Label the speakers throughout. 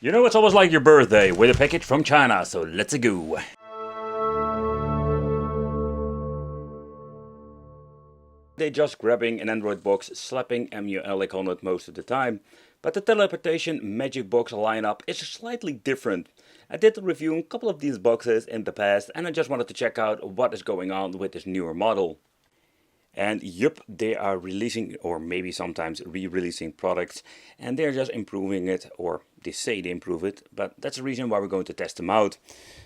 Speaker 1: You know, it's almost like your birthday with a package from China, so let's go. They just grabbing an Android box, slapping emulation on it most of the time. But the teleportation magic box lineup is slightly different. I did review a couple of these boxes in the past and I just wanted to check out what is going on with this newer model. And yup, they are releasing or maybe sometimes re-releasing products and they're just improving it, or they say they improve it, but that's the reason why we're going to test them out.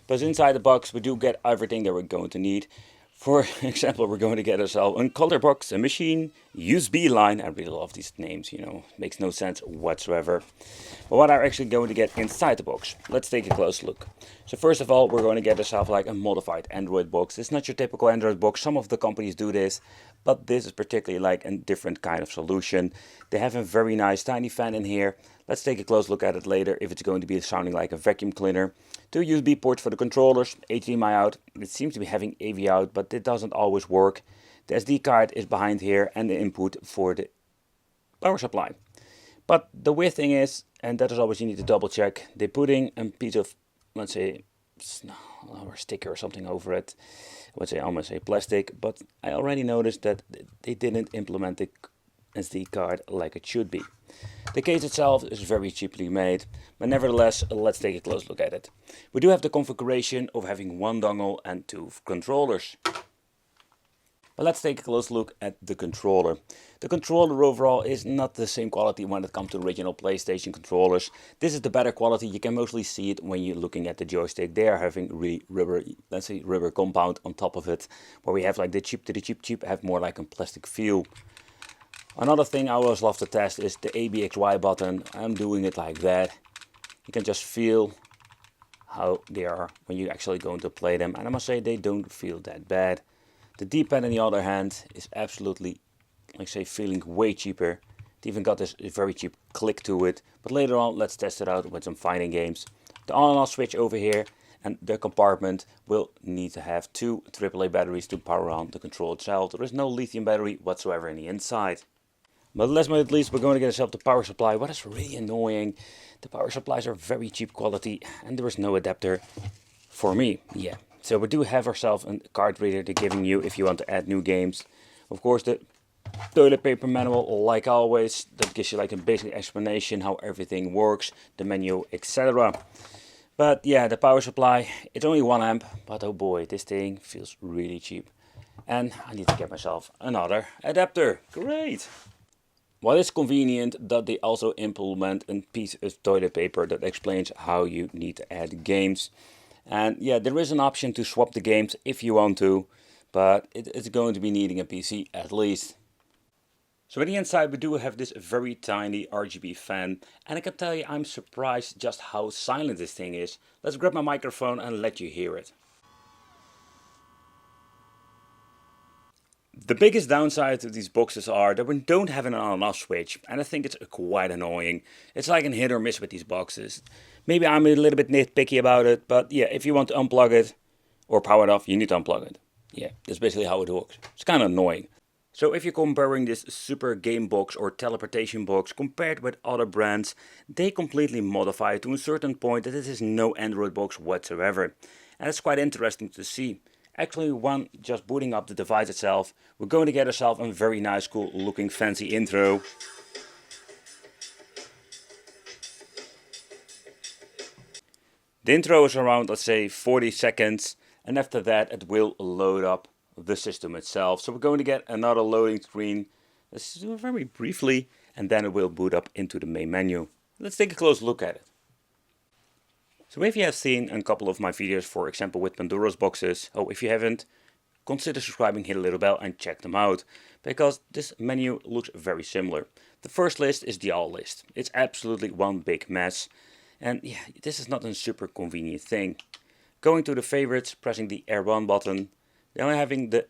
Speaker 1: But inside the box we do get everything that we're going to need. For example, we're going to get ourselves a color box, a machine, USB line. I really love these names, you know, makes no sense whatsoever. But what are we actually going to get inside the box? Let's take a close look. So first of all, we're going to get ourselves like a modified Android box. It's not your typical Android box. Some of the companies do this, but this is particularly like a different kind of solution. They have a very nice tiny fan in here. Let's take a close look at it later if it's going to be sounding like a vacuum cleaner. Two USB ports for the controllers, HDMI out. It seems to be having AV out, but it doesn't always work. The SD card is behind here and the input for the power supply. But the weird thing is, and that is always you need to double check, they're putting a piece of, let's say, or sticker or something over it. I would say almost a plastic, but I already noticed that they didn't implement the SD card like it should be. The case itself is very cheaply made, but nevertheless, let's take a close look at it. We do have the configuration of having one dongle and two controllers. But let's take a close look at the controller. The controller overall is not the same quality when it comes to original PlayStation controllers. This is the better quality. You can mostly see it when you're looking at the joystick. They are having rubber, let's say rubber compound on top of it, where we have like the chip to the chip have more like a plastic feel. Another thing I always love to test is the ABXY button. I'm doing it like that. You can just feel how they are when you actually going to play them, and I must say they don't feel that bad. The D-pad on the other hand is absolutely, like say, feeling way cheaper. It even got this very cheap click to it, but later on let's test it out with some fighting games. The on and off switch over here and the compartment will need to have two AAA batteries to power on the control itself. There is no lithium battery whatsoever in the inside. But last but not least, we're going to get ourselves the power supply. What is really annoying, the power supplies are very cheap quality and there is no adapter for me. Yeah. So we do have ourselves a card reader they're giving you if you want to add new games. Of course, the toilet paper manual, like always, that gives you like a basic explanation how everything works, the menu, etc. But yeah, the power supply, it's only 1 amp, but oh boy, this thing feels really cheap. And I need to get myself another adapter. Great! Well, it's convenient that they also implement a piece of toilet paper that explains how you need to add games. And yeah, there is an option to swap the games if you want to, but it's going to be needing a PC at least. So on the inside we do have this very tiny RGB fan, and I can tell you I'm surprised just how silent this thing is. Let's grab my microphone and let you hear it. The biggest downside to these boxes are that we don't have an on and off switch, and I think it's quite annoying. It's like a hit or miss with these boxes. Maybe I'm a little bit nitpicky about it, but yeah, if you want to unplug it or power it off, you need to unplug it. Yeah, that's basically how it works. It's kind of annoying. So if you're comparing this super game box or teleportation box compared with other brands, they completely modify it to a certain point that this is no Android box whatsoever. And it's quite interesting to see. Actually, when just booting up the device itself, we're going to get ourselves a very nice, cool looking fancy intro. The intro is around, let's say, 40 seconds, and after that it will load up the system itself. So we're going to get another loading screen, very briefly, and then it will boot up into the main menu. Let's take a close look at it. So if you have seen a couple of my videos, for example with Pandora's boxes, if you haven't, consider subscribing, hit a little bell and check them out, because this menu looks very similar. The first list is the all list. It's absolutely one big mess, and yeah, this is not a super convenient thing. Going to the favorites, pressing the R1 button, then having the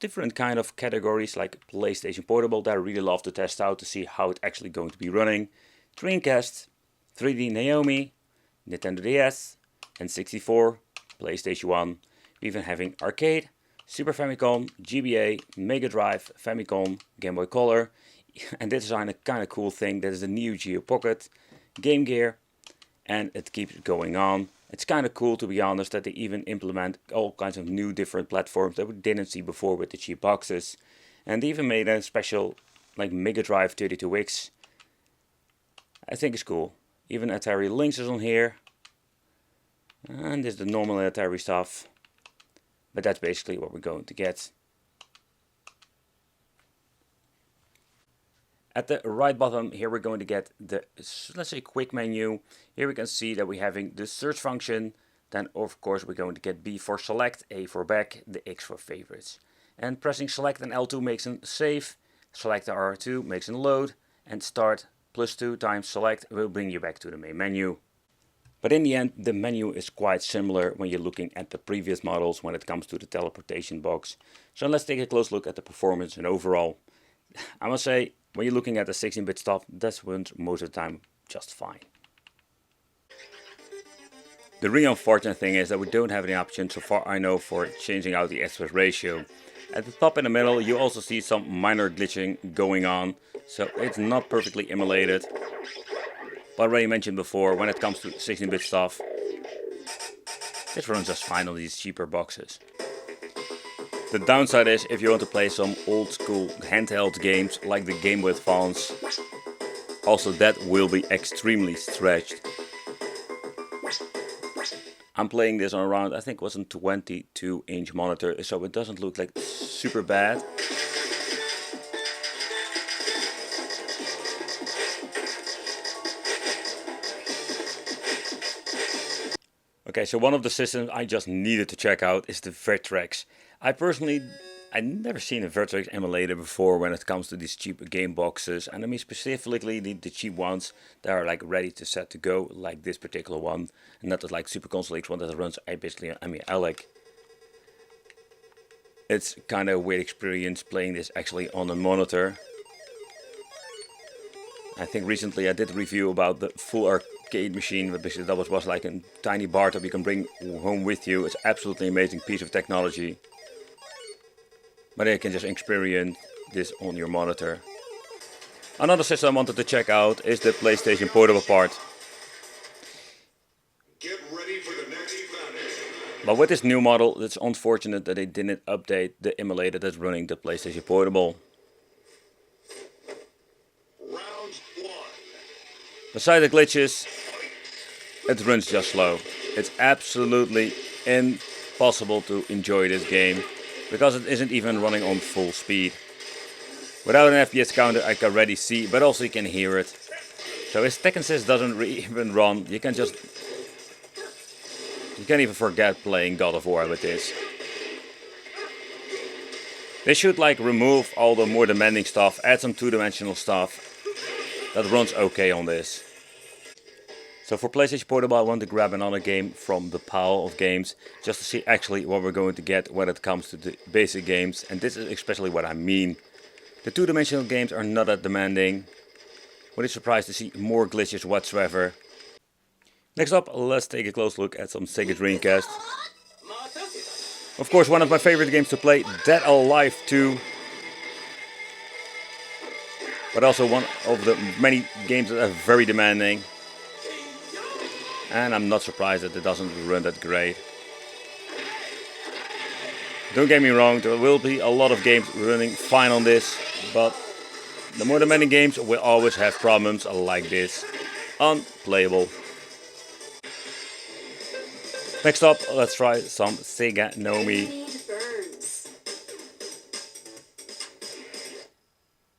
Speaker 1: different kind of categories like PlayStation Portable that I really love to test out to see how it's actually going to be running, Dreamcast, 3D Naomi, Nintendo DS, N64, PlayStation 1, even having arcade, Super Famicom, GBA, Mega Drive, Famicom, Game Boy Color, and this is a kind of cool thing, that is the Neo Geo Pocket, Game Gear, and it keeps going on. It's kind of cool, to be honest, that they even implement all kinds of new different platforms that we didn't see before with the cheap boxes. And they even made a special like Mega Drive 32X. I think it's cool. Even Atari Lynx is on here. And there's the normal Atari stuff. But that's basically what we're going to get. At the right bottom here we're going to get the, let's say, quick menu. Here we can see that we're having the search function. Then of course we're going to get B for select, A for back, the X for favorites. And pressing select and L2 makes a save. Select the R2 makes a load. And start +2 times select will bring you back to the main menu. But in the end the menu is quite similar when you're looking at the previous models when it comes to the teleportation box. So let's take a close look at the performance and overall. I must say, when you're looking at the 16-bit stuff, that runs most of the time just fine. The really unfortunate thing is that we don't have any option, so far I know, for changing out the aspect ratio. At the top in the middle you also see some minor glitching going on, so it's not perfectly emulated. But I already mentioned before, when it comes to 16-bit stuff, this runs just fine on these cheaper boxes. The downside is if you want to play some old school handheld games like the Game Boy Advance, also that will be extremely stretched. I'm playing this on around, I think it was a 22-inch monitor, so it doesn't look like super bad. Okay, so one of the systems I just needed to check out is the Vectrex. I've never seen a Vectrex emulator before when it comes to these cheap game boxes, and I mean specifically the cheap ones that are like ready to set to go, like this particular one, and not the like Super Console X one that runs I like. It's kind of a weird experience playing this actually on a monitor. I think recently I did a review about the full arcade machine, but basically that was like a tiny bar top you can bring home with you. It's absolutely amazing piece of technology. But you can just experience this on your monitor. Another system I wanted to check out is the PlayStation Portable part.
Speaker 2: Get ready for the next battle.
Speaker 1: But with this new model, it's unfortunate that they didn't update the emulator that's running the PlayStation Portable.
Speaker 2: Round one.
Speaker 1: Besides the glitches, it runs just slow. It's absolutely impossible to enjoy this game because it isn't even running on full speed. Without an FPS counter I can already see, but also you can hear it. So if Tekken 6 doesn't even run, you can't even forget playing God of War with this. They should like remove all the more demanding stuff, add some two-dimensional stuff that runs okay on this. So for PlayStation Portable I want to grab another game from the pile of games just to see actually what we're going to get when it comes to the basic games, and this is especially what I mean. The two-dimensional games are not that demanding. Really surprised to see more glitches whatsoever. Next up, let's take a close look at some Sega Dreamcast. Of course, one of my favorite games to play, Dead Alive 2. But also one of the many games that are very demanding. And I'm not surprised that it doesn't run that great. Don't get me wrong, there will be a lot of games running fine on this, but the more demanding games will always have problems like this. Unplayable. Next up, let's try some Sega Naomi.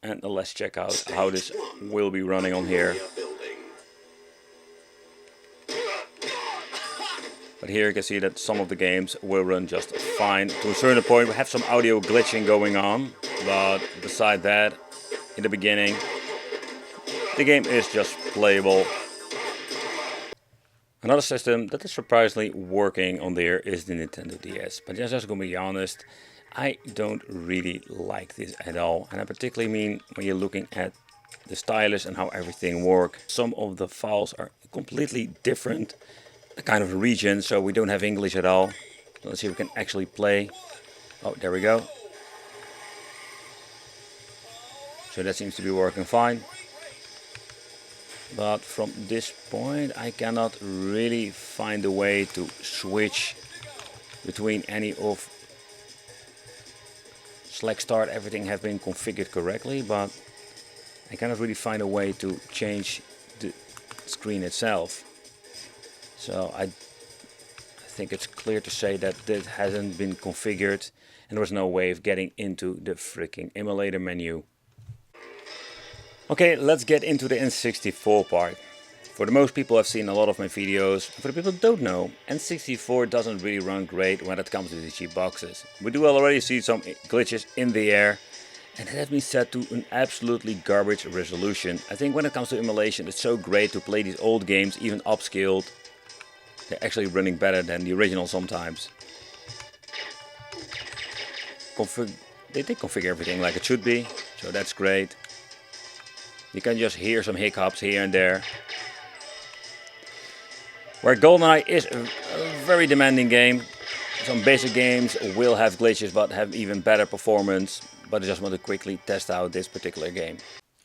Speaker 1: And let's check out how this will be running on here. But here you can see that some of the games will run just fine. To a certain point we have some audio glitching going on, but beside that, in the beginning, the game is just playable. Another system that is surprisingly working on there is the Nintendo DS. But just gonna be honest, I don't really like this at all. And I particularly mean when you're looking at the stylus and how everything works. Some of the files are completely different kind of region, so we don't have English at all. Let's see if we can actually play. Oh, there we go. So that seems to be working fine. But from this point I cannot really find a way to switch between any of. Select start, everything has been configured correctly, but I cannot really find a way to change the screen itself. So I think it's clear to say that this hasn't been configured and there was no way of getting into the freaking emulator menu. Okay, let's get into the N64 part. For the most people, I've seen a lot of my videos. For the people who don't know, N64 doesn't really run great when it comes to these cheap boxes. We do already see some glitches in the air, and it has been set to an absolutely garbage resolution. I think when it comes to emulation, it's so great to play these old games, even upscaled. They're actually running better than the original sometimes. They did configure everything like it should be, so that's great. You can just hear some hiccups here and there. Where GoldenEye is a very demanding game. Some basic games will have glitches but have even better performance. But I just want to quickly test out this particular game.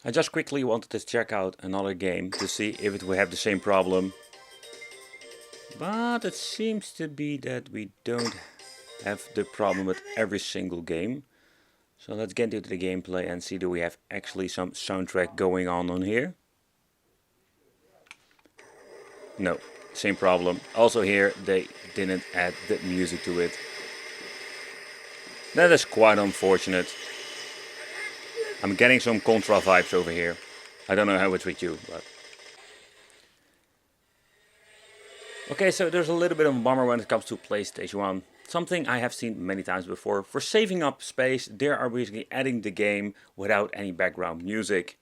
Speaker 1: I just quickly wanted to check out another game to see if it will have the same problem. But it seems to be that we don't have the problem with every single game. So let's get into the gameplay and see do we have actually some soundtrack going on here. No. Same problem. Also here they didn't add the music to it. That is quite unfortunate. I'm getting some Contra vibes over here. I don't know how it's with you, but... Okay, so there's a little bit of a bummer when it comes to PlayStation 1. Something I have seen many times before. For saving up space, they are basically adding the game without any background music.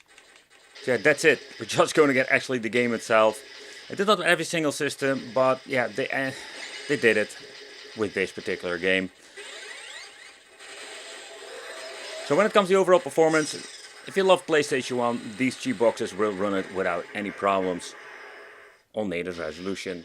Speaker 1: So yeah, that's it. We're just going to get actually the game itself. I did not every single system, but yeah, they did it with this particular game. So when it comes to the overall performance, if you love PlayStation 1, these cheap boxes will run it without any problems on native resolution.